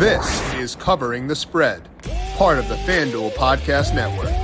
This is Covering the Spread, part of the FanDuel Podcast Network.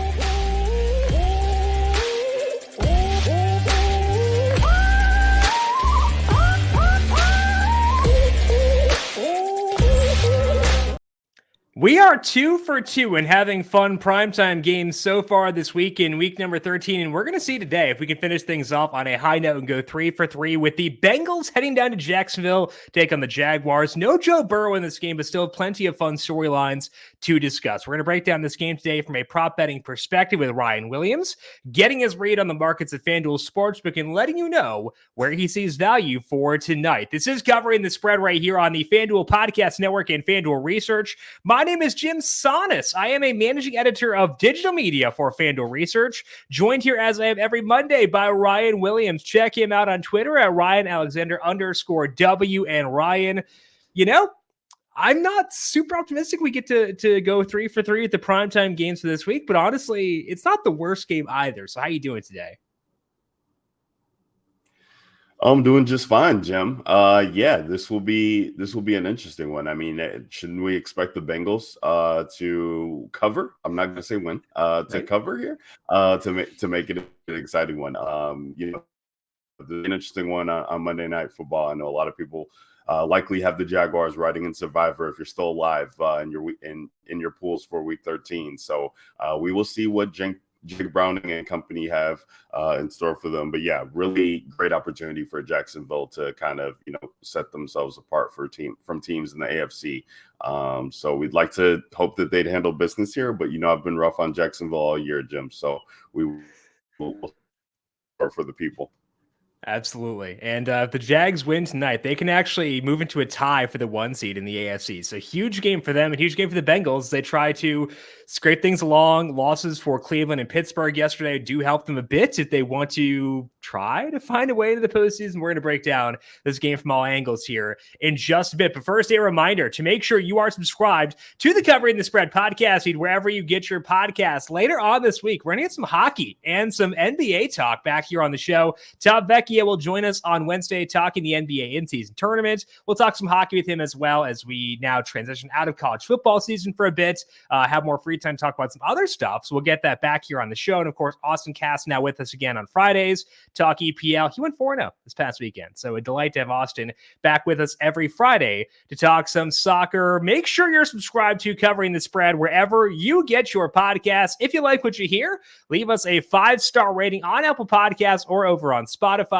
We are 2 for 2 and having fun primetime games so far this week in week number 13. And we're going to see today if we can finish things off on a high note and go 3 for 3 with the Bengals heading down to Jacksonville, take on the Jaguars. No Joe Burrow in this game, but still plenty of fun storylines to discuss. We're going to break down this game today from a prop betting perspective with Ryan Williams, getting his read on the markets at FanDuel Sportsbook and letting you know where he sees value for tonight. This is Covering the Spread right here on the FanDuel Podcast Network and FanDuel Research. My name is Jim Sonis. I am a managing editor of digital media for FanDuel Research, joined here as I am every Monday by Ryan Williams. Check him out on Twitter at RyanAlexander_W. And Ryan, you know, I'm not super optimistic we get to go 3 for 3 with the primetime games for this week, but honestly, it's not the worst game either. So how are you doing today? I'm doing just fine, Jim. Yeah, this will be an interesting one. I mean, shouldn't we expect the Bengals to cover? I'm not going to say win, to cover here, to make it an exciting one. You know, an interesting one on Monday Night Football. I know a lot of people likely have the Jaguars riding in Survivor if you're still alive in your pools for Week 13. So we will see what Jake Browning and company have in store for them. But yeah, really great opportunity for Jacksonville to kind of, you know, set themselves apart from teams in the AFC. So we'd like to hope that they'd handle business here, but you know, I've been rough on Jacksonville all year, Jim. So we will work for the people. Absolutely. And if the Jags win tonight, they can actually move into a tie for the 1 seed in the AFC. So huge game for them and huge game for the Bengals. They try to scrape things along. Losses for Cleveland and Pittsburgh yesterday do help them a bit if they want to try to find a way to the postseason. We're going to break down this game from all angles here in just a bit. But first, a reminder to make sure you are subscribed to the Covering the Spread podcast feed wherever you get your podcast. Later on this week, we're going to get some hockey and some NBA talk back here on the show. Tom Vecchia will join us on Wednesday talking the NBA in-season tournament. We'll talk some hockey with him as well as we now transition out of college football season for a bit, have more free time to talk about some other stuff. So we'll get that back here on the show. And of course, Austin Cass now with us again on Fridays, talk EPL. He went 4-0 this past weekend. So a delight to have Austin back with us every Friday to talk some soccer. Make sure you're subscribed to Covering the Spread wherever you get your podcasts. If you like what you hear, leave us a 5-star rating on Apple Podcasts or over on Spotify.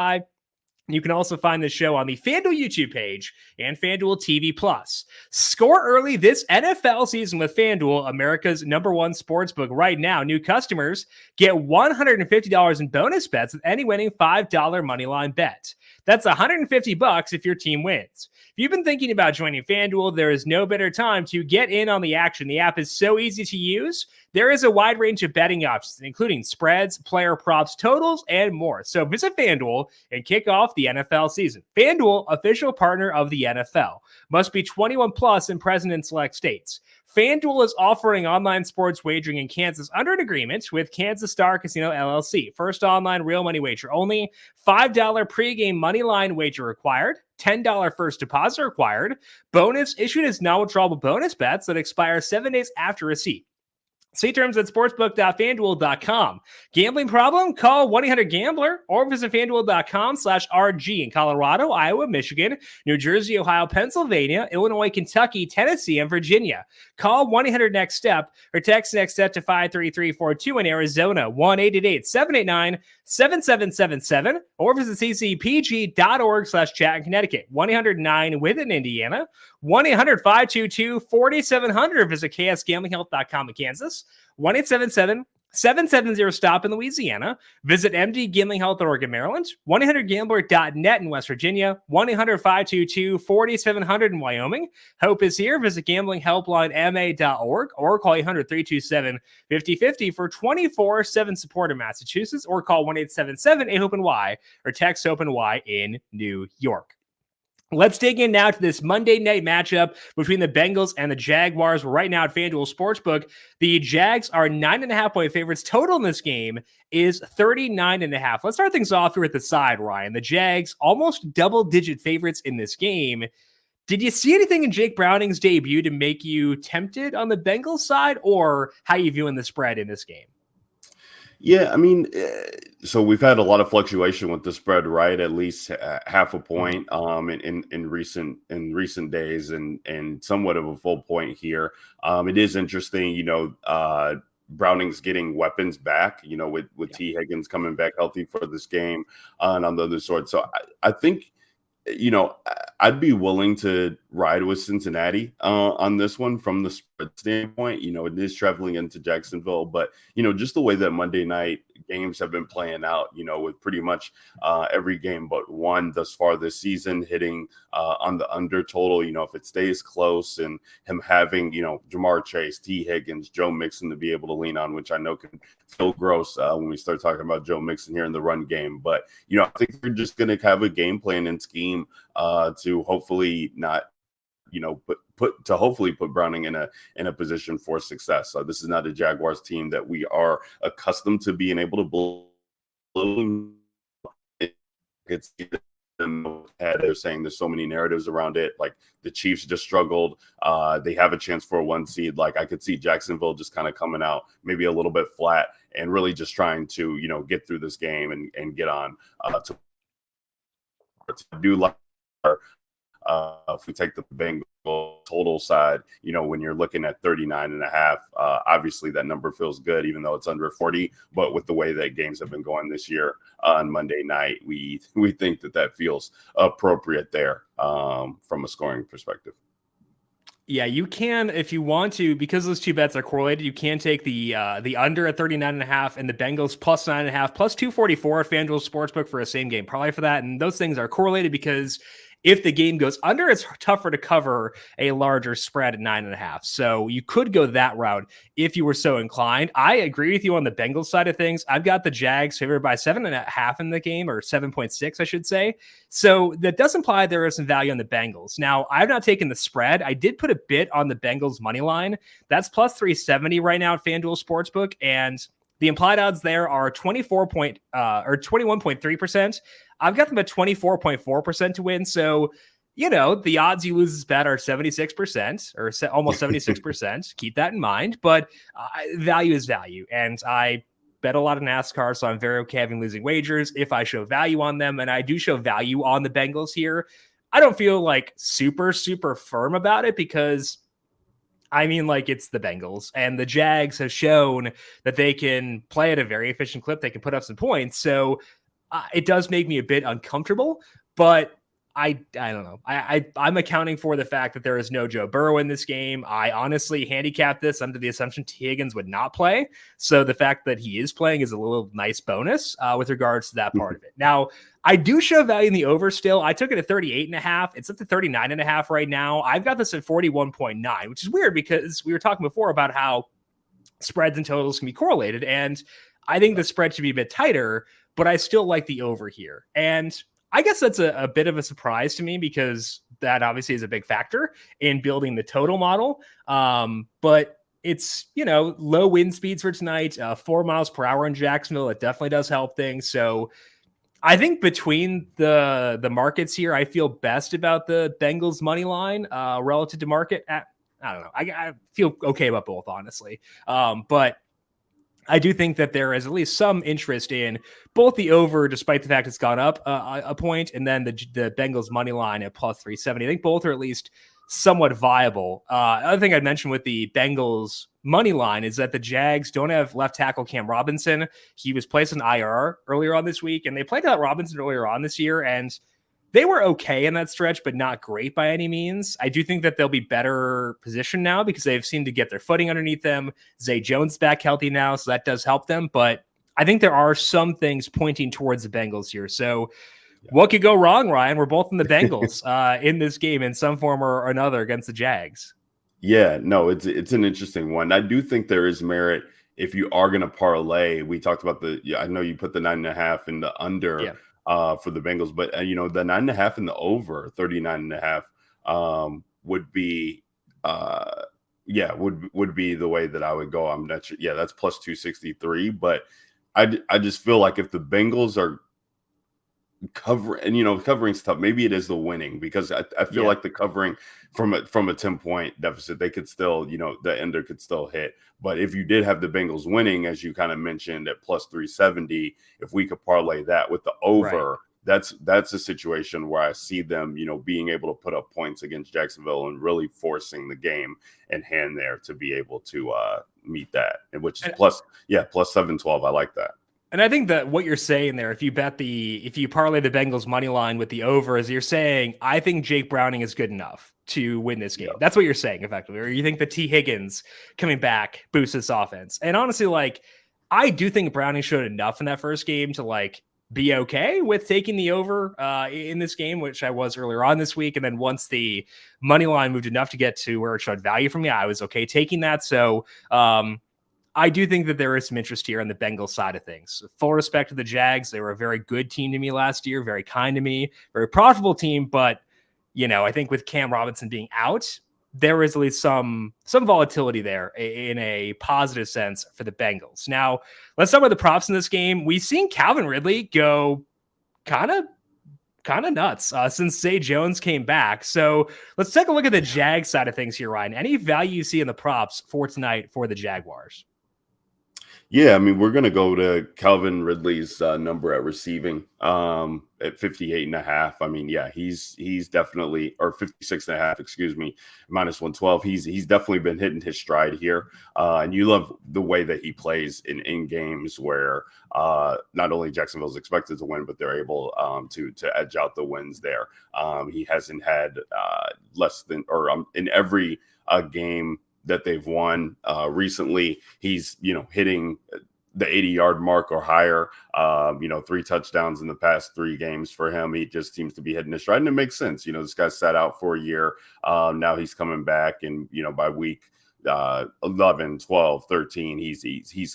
You can also find the show on the FanDuel YouTube page and FanDuel TV Plus. Score early this NFL season with FanDuel, America's #1 sportsbook. Right now, new customers get $150 in bonus bets with any winning $5 moneyline bet. That's $150 if your team wins. If you've been thinking about joining FanDuel, there is no better time to get in on the action. The app is so easy to use. There is a wide range of betting options, including spreads, player props, totals, and more. So visit FanDuel and kick off the NFL season. FanDuel, official partner of the NFL. Must be 21 plus and present in select states. FanDuel is offering online sports wagering in Kansas under an agreement with Kansas Star Casino LLC. First online real money wager only. $5 pregame money line wager required. $10 first deposit required. Bonus issued as non-withdrawable bonus bets that expire 7 days after receipt. See terms at sportsbook.fanduel.com. Gambling problem? Call 1-800-GAMBLER or visit fanduel.com/RG in Colorado, Iowa, Michigan, New Jersey, Ohio, Pennsylvania, Illinois, Kentucky, Tennessee, and Virginia. Call 1-800-NEXT-STEP or text NEXT STEP to 53342 in Arizona, 1-888-789-7777, or visit ccpg.org/chat in Connecticut, 1-800-9 in Indiana, 1-800-522-4700. Visit ksgamblinghelp.com in Kansas, 1-877-770-STOP in Louisiana. Visit mdgamblinghealth.org in Maryland, 1-800-GAMBLER.net in West Virginia, 1-800-522-4700 in Wyoming. Hope is here. Visit gamblinghelplinema.org or call 800-327-5050 for 24/7 support in Massachusetts, or call 1-877-8-HOPE-NY or text HOPE-NY in New York. Let's dig in now to this Monday night matchup between the Bengals and the Jaguars. Right now at FanDuel Sportsbook, the Jags are 9.5-point favorites. Total in this game is 39.5. Let's start things off here at the side, Ryan. The Jags, almost double-digit favorites in this game. Did you see anything in Jake Browning's debut to make you tempted on the Bengals side, or how you viewing the spread in this game? Yeah, I mean, so we've had a lot of fluctuation with the spread, right? At least half a point in recent days, and somewhat of a full point here. It is interesting, Browning's getting weapons back, with T. Higgins coming back healthy for this game, and on the other side. So I think, I'd be willing to ride with Cincinnati on this one from the spread standpoint. It is traveling into Jacksonville, but, just the way that Monday night games have been playing out, with pretty much every game but one thus far this season hitting on the under total, if it stays close, and him having, Jamar Chase, T. Higgins, Joe Mixon to be able to lean on, which I know can feel gross when we start talking about Joe Mixon here in the run game. But, I think we're just going to have a game plan and scheme to hopefully not, hopefully put Browning in a position for success. So this is not a Jaguars team that we are accustomed to being able to blow. It's they're saying there's so many narratives around it. Like the Chiefs just struggled. They have a chance for a 1 seed. Like I could see Jacksonville just kind of coming out maybe a little bit flat and really just trying to, get through this game and get on to do like if we take the Bengals total side, when you're looking at 39.5, obviously that number feels good, even though it's under 40. But with the way that games have been going this year on Monday night, we think that feels appropriate there from a scoring perspective. Yeah, you can, if you want to, because those two bets are correlated, you can take the under at 39.5 and the Bengals plus 9.5 plus 244 at FanDuel Sportsbook for a same game parlay for that. And those things are correlated because if the game goes under, it's tougher to cover a larger spread at 9.5. So you could go that route if you were so inclined. I agree with you on the Bengals side of things. I've got the Jags favored by 7.5 in the game, or 7.6, I should say. So that does imply there is some value on the Bengals. Now, I've not taken the spread. I did put a bit on the Bengals money line. That's plus 370 right now at FanDuel Sportsbook, and the implied odds there are 21.3%. I've got them at 24.4% to win. So, the odds you lose this bet are 76% or almost 76%. Keep that in mind. But value is value. And I bet a lot of NASCAR, so I'm very okay having losing wagers if I show value on them. And I do show value on the Bengals here. I don't feel like super, super firm about it because it's the Bengals, and the Jags have shown that they can play at a very efficient clip. They can put up some points. So it does make me a bit uncomfortable, but I don't know. I'm accounting for the fact that there is no Joe Burrow in this game. I honestly handicapped this under the assumption T. Higgins would not play. So the fact that he is playing is a little nice bonus with regards to that part of it. Now, I do show value in the over still. I took it at 38.5. It's up to 39.5 right now. I've got this at 41.9, which is weird because we were talking before about how spreads and totals can be correlated. And I think the spread should be a bit tighter, but I still like the over here. And I guess that's a bit of a surprise to me because that obviously is a big factor in building the total model. But it's, low wind speeds for tonight, 4 miles per hour in Jacksonville. It definitely does help things. So I think between the markets here, I feel best about the Bengals money line relative to market. I don't know. I feel okay about both, honestly. But I do think that there is at least some interest in both the over, despite the fact it's gone up a point, and then the Bengals money line at plus 370. I think both are at least somewhat viable. Other thing I'd mention with the Bengals money line is that the Jags don't have left tackle Cam Robinson. He was placed in IR earlier on this week, and they played out Robinson earlier on this year, and they were okay in that stretch, but not great by any means. I do think that they'll be better positioned now because they've seemed to get their footing underneath them. Zay Jones back healthy now, so that does help them. But I think there are some things pointing towards the Bengals here. So what could go wrong, Ryan? We're both in the Bengals in this game in some form or another against the Jags. Yeah, no, it's an interesting one. I do think there is merit if you are going to parlay. We talked about I know you put the 9.5 in the under. Yeah. For the Bengals, but the 9.5 and the over 39.5 would be would be the way that I would go. I'm not sure. Yeah, that's plus 263. But I just feel like if the Bengals are covering's tough. Maybe it is the winning, because I feel like the covering from a 10-point deficit, they could still, the ender could still hit. But if you did have the Bengals winning, as you kind of mentioned, at plus 370, if we could parlay that with the over, that's a situation where I see them, being able to put up points against Jacksonville and really forcing the game in hand there to be able to meet that, which is plus 712. I like that. And I think that what you're saying there, if you parlay the Bengals money line with the over, is you're saying, I think Jake Browning is good enough to win this game. Yeah. That's what you're saying, effectively. Or you think the T. Higgins coming back boosts this offense. And honestly, I do think Browning showed enough in that first game to be okay with taking the over in this game, which I was earlier on this week. And then once the money line moved enough to get to where it showed value for me, I was okay taking that. So, I do think that there is some interest here on the Bengals side of things. Full respect to the Jags. They were a very good team to me last year, very kind to me, very profitable team. But, I think with Cam Robinson being out, there is at least some volatility there in a positive sense for the Bengals. Now, let's talk about the props in this game. We've seen Calvin Ridley go kind of nuts since Zay Jones came back. So let's take a look at the Jags side of things here, Ryan. Any value you see in the props for tonight for the Jaguars? Yeah, I mean, we're going to go to Calvin Ridley's number at receiving at 58.5. I mean, yeah, he's definitely, or 56.5, excuse me, minus 112. He's definitely been hitting his stride here. And you love the way that he plays in games where not only Jacksonville's expected to win, but they're able to edge out the wins there. He hasn't had less than, or in every game that they've won recently, he's hitting the 80-yard mark or higher. 3 touchdowns in the past 3 games for him. He just seems to be hitting his stride, and it makes sense. This guy sat out for a year. Now he's coming back, and by week 11, 12, 13, he's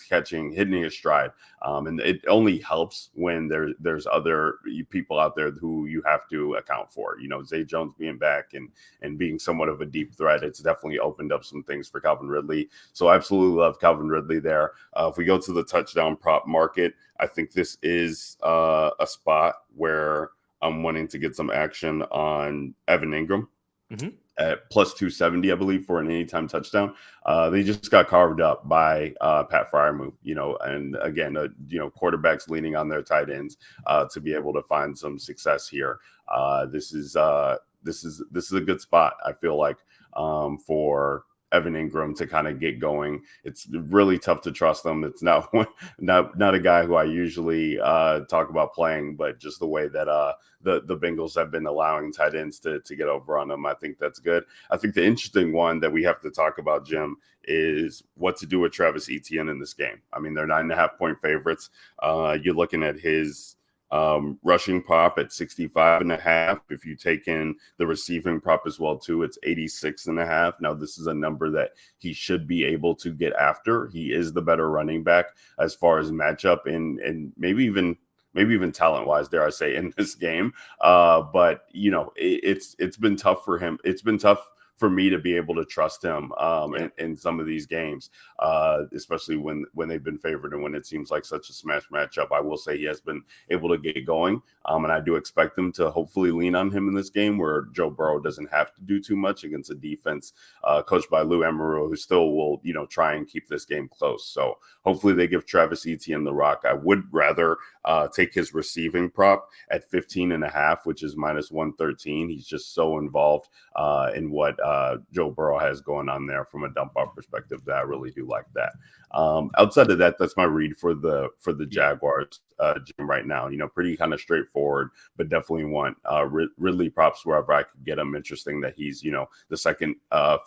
hitting his stride. And it only helps when there's other people out there who you have to account for. Zay Jones being back and being somewhat of a deep threat, it's definitely opened up some things for Calvin Ridley. So I absolutely love Calvin Ridley there. If we go to the touchdown prop market, I think this is a spot where I'm wanting to get some action on Evan Ingram. Mm-hmm. At plus 270, I believe, for an anytime touchdown. They just got carved up by Pat Freiermuth, and again, quarterbacks leaning on their tight ends to be able to find some success here. This is a good spot, I feel like, for Evan Ingram to kind of get going. It's really tough to trust him. It's not a guy who I usually talk about playing, but just the way that the Bengals have been allowing tight ends to get over on them, I think that's good. I think the interesting one that we have to talk about, Jim, is what to do with Travis Etienne in this game. I mean, they're 9.5-point favorites. You're looking at his rushing prop at 65.5. If you take in the receiving prop as well too, it's 86.5. Now this is a number that he should be able to get after. He is the better running back as far as matchup and maybe even talent wise, dare I say, in this game. But it's been tough for him. It's been tough for me to be able to trust him in some of these games, especially when they've been favored and when it seems like such a smash matchup. I will say he has been able to get going, and I do expect them to hopefully lean on him in this game where Joe Burrow doesn't have to do too much against a defense coached by Lou Amarillo, who still will try and keep this game close. So hopefully they give Travis Etienne the rock. I would rather take his receiving prop at 15.5, which is minus 113. He's just so involved in what Joe Burrow has going on there from a dump off perspective that I really do like that. Outside of that, that's my read for the Jaguars Jim, right now. Pretty kind of straightforward, but definitely want Ridley props wherever I could get him. Interesting that he's the second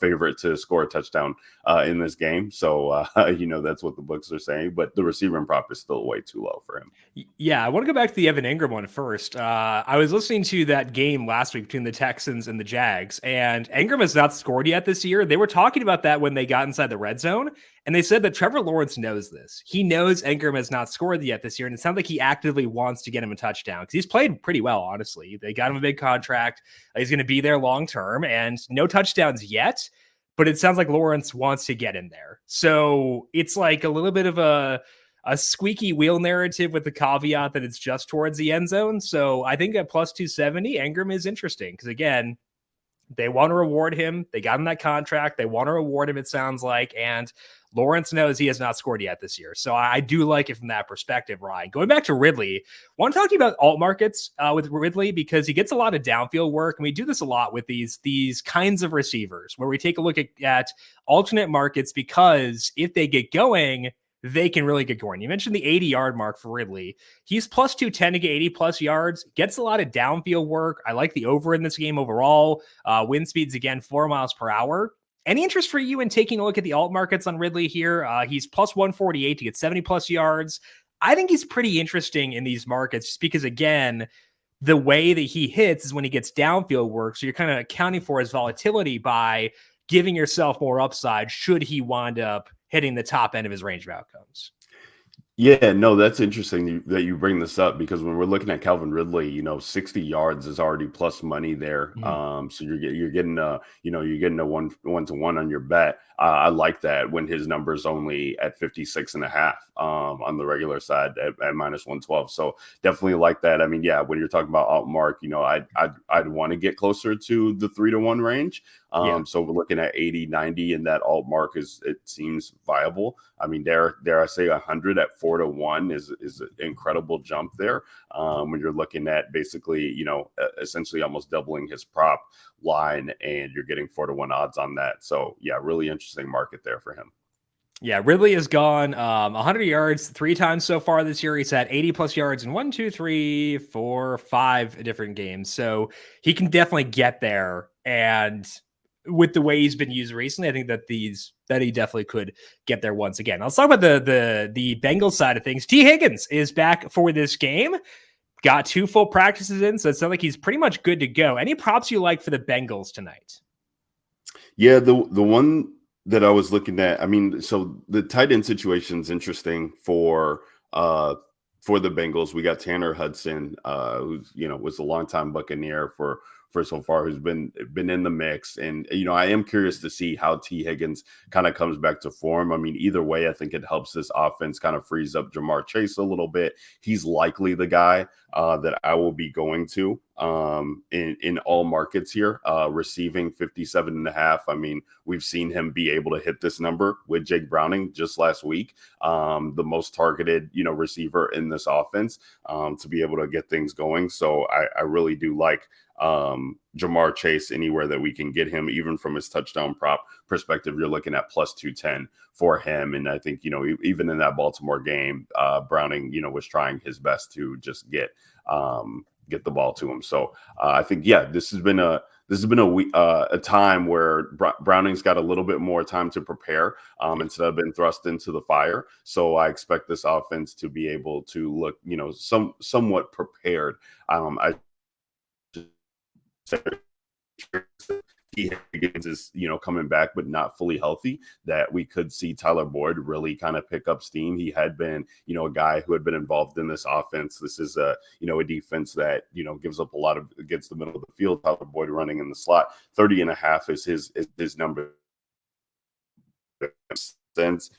favorite to score a touchdown in this game. So that's what the books are saying, but the receiving prop is still way too low for him. Yeah, I want to go back to the Evan Ingram one first. I was listening to that game last week between the Texans and the Jags, and Ingram has not scored yet this year. They were talking about that when they got inside the red zone, and they said that Trevor Lawrence knows this. He knows Ingram has not scored yet this year, and it sounds like he actively wants to get him a touchdown because he's played pretty well, honestly. They got him a big contract. He's going to be there long term, and no touchdowns yet, but it sounds like Lawrence wants to get in there. So it's like a little bit of a a squeaky wheel narrative with the caveat that it's just towards the end zone. So I think at plus 270, Ingram is interesting because, again, they want to reward him. They got him that contract. They want to reward him, it sounds like. And Lawrence knows he has not scored yet this year. So I do like it from that perspective, Ryan. Going back to Ridley, I want to talk to you about alt markets with Ridley because he gets a lot of downfield work. And we do this a lot with these kinds of receivers where we take a look at alternate markets because if they get going, they can really get going. You mentioned the 80-yard mark for Ridley. He's plus 210 to get 80-plus yards. Gets a lot of downfield work. I like the over in this game overall. Wind speeds, again, 4 miles per hour. Any interest for you in taking a look at the alt markets on Ridley here? He's plus 148 to get 70-plus yards. I think he's pretty interesting in these markets just because, again, the way that he hits is when he gets downfield work. So you're kind of accounting for his volatility by giving yourself more upside should he wind up hitting the top end of his range of outcomes. Yeah, no, that's interesting that you bring this up because when we're looking at Calvin Ridley, 60 yards is already plus money there. Mm-hmm. So you're getting you're getting a one to one on your bet. I like that when his number's only at 56.5 on the regular side at minus 112. So definitely like that. I mean, yeah, when you're talking about alt mark, I'd want to get closer to the 3-to-1 range. So we're looking at 80, 90, and that alt mark it seems viable. I mean, dare I say 100 at 4-to-1 is an incredible jump there. When you're looking at basically, essentially almost doubling his prop line and you're getting 4-to-1 odds on that. So yeah, really interesting market there for him. Yeah, Ridley has gone 100 yards 3 times so far this year. He's had 80-plus yards in 1, 2, 3, 4, 5 different games. So he can definitely get there. And with the way he's been used recently, I think that he definitely could get there once again. Let's talk about the Bengals side of things. T. Higgins is back for this game. Got 2 full practices in, so it sounds like he's pretty much good to go. Any props you like for the Bengals tonight? Yeah, the one that I was looking at, I mean, so the tight end situation is interesting for the Bengals. We got Tanner Hudson, who's was a longtime Buccaneer for so far, who's been in the mix. And, I am curious to see how T. Higgins kind of comes back to form. I mean, either way, I think it helps this offense kind of frees up Jamar Chase a little bit. He's likely the guy that I will be going to in all markets here, receiving 57.5. I mean, we've seen him be able to hit this number with Jake Browning just last week, the most targeted, receiver in this offense, to be able to get things going. So I really do like Jamar Chase anywhere that we can get him, even from his touchdown prop perspective. You're looking at plus 210 for him. And I think, even in that Baltimore game, Browning, was trying his best to just get the ball to him. So I think, yeah, this has been a time where Browning's got a little bit more time to prepare instead of being thrust into the fire. So I expect this offense to be able to look, somewhat prepared. I Higgins is, coming back, but not fully healthy, that we could see Tyler Boyd really kind of pick up steam. He had been, a guy who had been involved in this offense. This is a defense that, gives up a lot against the middle of the field. Tyler Boyd running in the slot, 30.5 is his number. Sense.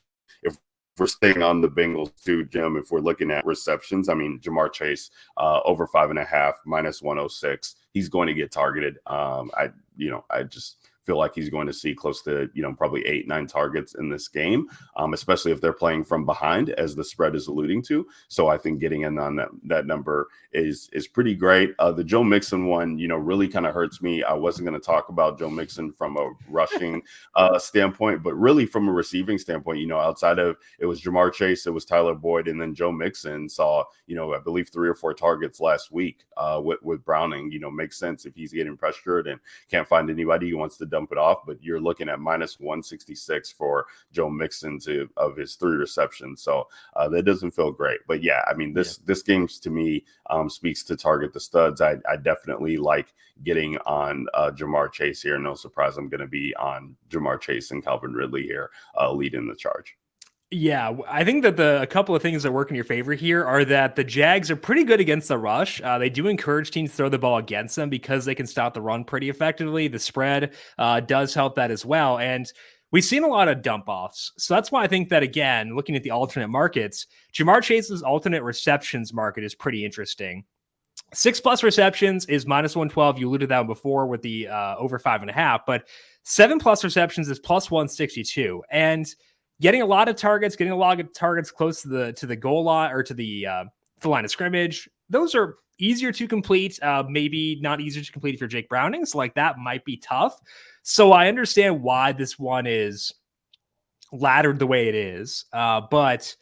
If we're staying on the Bengals too, Jim, if we're looking at receptions, I mean, Jamar Chase, over 5.5, minus 106. He's going to get targeted. I just feel like he's going to see close to, probably 8-9 targets in this game, especially if they're playing from behind, as the spread is alluding to. So I think getting in on that number is pretty great. The Joe Mixon one, really kind of hurts me. I wasn't going to talk about Joe Mixon from a rushing standpoint, but really from a receiving standpoint, outside of it was Jamar Chase, it was Tyler Boyd, and then Joe Mixon saw, I believe 3 or 4 targets last week with Browning. Makes sense if he's getting pressured and can't find anybody who wants to dump it off, but you're looking at minus 166 for Joe Mixon of his 3 receptions. So that doesn't feel great. But yeah, I mean, this game to me speaks to target the studs. I definitely like getting on Jamar Chase here. No surprise, I'm going to be on Jamar Chase and Calvin Ridley here leading the charge. Yeah, I think that a couple of things that work in your favor here are that the Jags are pretty good against the rush. They do encourage teams to throw the ball against them because they can stop the run pretty effectively. The spread does help that as well. And we've seen a lot of dump offs. So that's why I think that, again, looking at the alternate markets, Jamar Chase's alternate receptions market is pretty interesting. 6+ receptions is -112. You alluded to that one before with the over 5.5, but 7+ receptions is +162. And getting a lot of targets, close to the goal line or to the line of scrimmage, those are easier to complete. Maybe not easier to complete if you're Jake Browning. So like that might be tough. So I understand why this one is laddered the way it is, but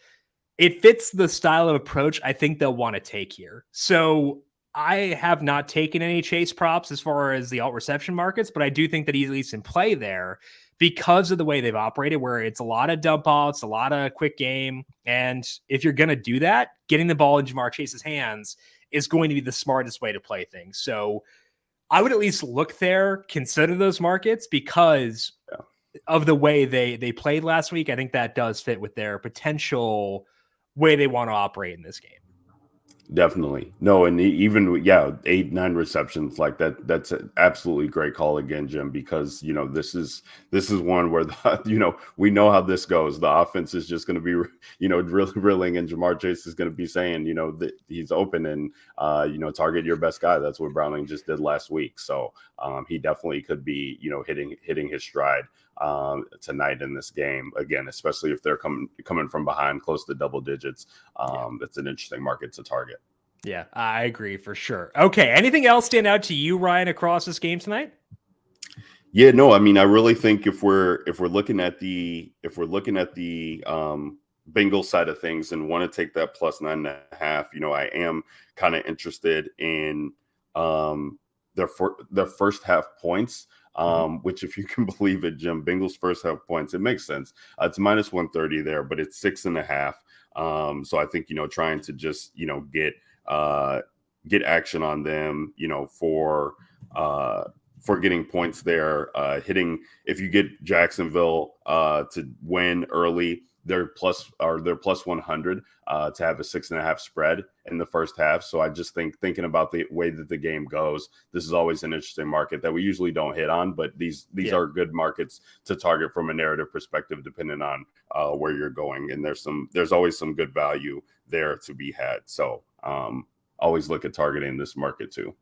it fits the style of approach I think they'll want to take here. So I have not taken any Chase props as far as the alt reception markets, but I do think that he's at least in play there because of the way they've operated, where it's a lot of dump offs, a lot of quick game. And if you're going to do that, getting the ball in Jamar Chase's hands is going to be the smartest way to play things. So I would at least look there, consider those markets because of the way they played last week. I think that does fit with their potential way they want to operate in this game. Definitely. No, and even 8-9 receptions like that, that's an absolutely great call again, Jim, because this is one where we know how this goes. The offense is just going to be drilling, and Jamar Chase is going to be saying that he's open and target your best guy. That's what Browning just did last week. So he definitely could be hitting his stride tonight in this game again, especially if they're coming from behind close to double digits. That's an interesting market to target. Yeah, I agree for sure. Okay, anything else stand out to you, Ryan, across this game tonight? Yeah, no, I mean, I really think if we're looking at the Bengals side of things and want to take that +9.5, I am kind of interested in their first half points. Which, if you can believe it, Jim, Bengals first half points, it makes sense. It's -130 there, but it's 6.5. So I think, trying to just, get action on them, for getting points there, hitting, if you get Jacksonville to win early, they're +100 to have a 6.5 spread in the first half. So I just thinking about the way that the game goes, this is always an interesting market that we usually don't hit on, but these are good markets to target from a narrative perspective, depending on where you're going. And there's always some good value there to be had. So always look at targeting this market too.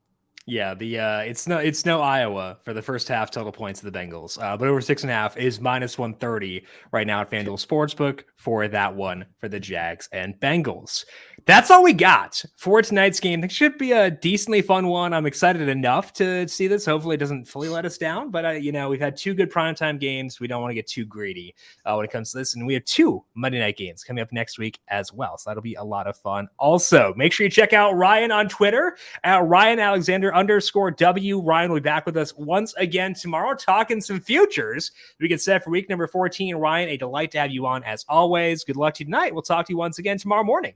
Yeah, it's no Iowa for the first half total points of the Bengals, but over 6.5 is -130 right now at FanDuel Sportsbook for that one for the Jags and Bengals. That's all we got for tonight's game. It should be a decently fun one. I'm excited enough to see this. Hopefully it doesn't fully let us down, but we've had 2 good primetime games. We don't want to get too greedy when it comes to this. And we have 2 Monday night games coming up next week as well. So that'll be a lot of fun. Also, make sure you check out Ryan on Twitter at @RyanAlexander_W. Ryan will be back with us once again tomorrow, talking some futures we get set for week number 14. Ryan, a delight to have you on as always. Good luck to you tonight. We'll talk to you once again tomorrow morning.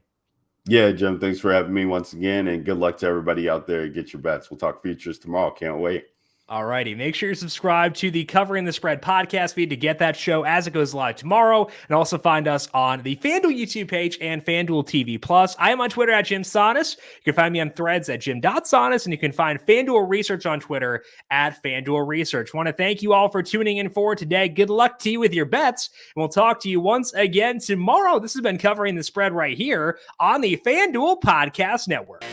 Yeah, Jim, thanks for having me once again, and good luck to everybody out there. Get your bets. We'll talk futures tomorrow. Can't wait. All righty. Make sure you subscribe to the Covering the Spread podcast feed to get that show as it goes live tomorrow. And also find us on the FanDuel YouTube page and FanDuel TV Plus. I am on Twitter at Jim Sonis. You can find me on Threads at Jim.Sonis. And you can find FanDuel Research on Twitter at FanDuel Research. I want to thank you all for tuning in for today. Good luck to you with your bets. And we'll talk to you once again tomorrow. This has been Covering the Spread right here on the FanDuel Podcast Network.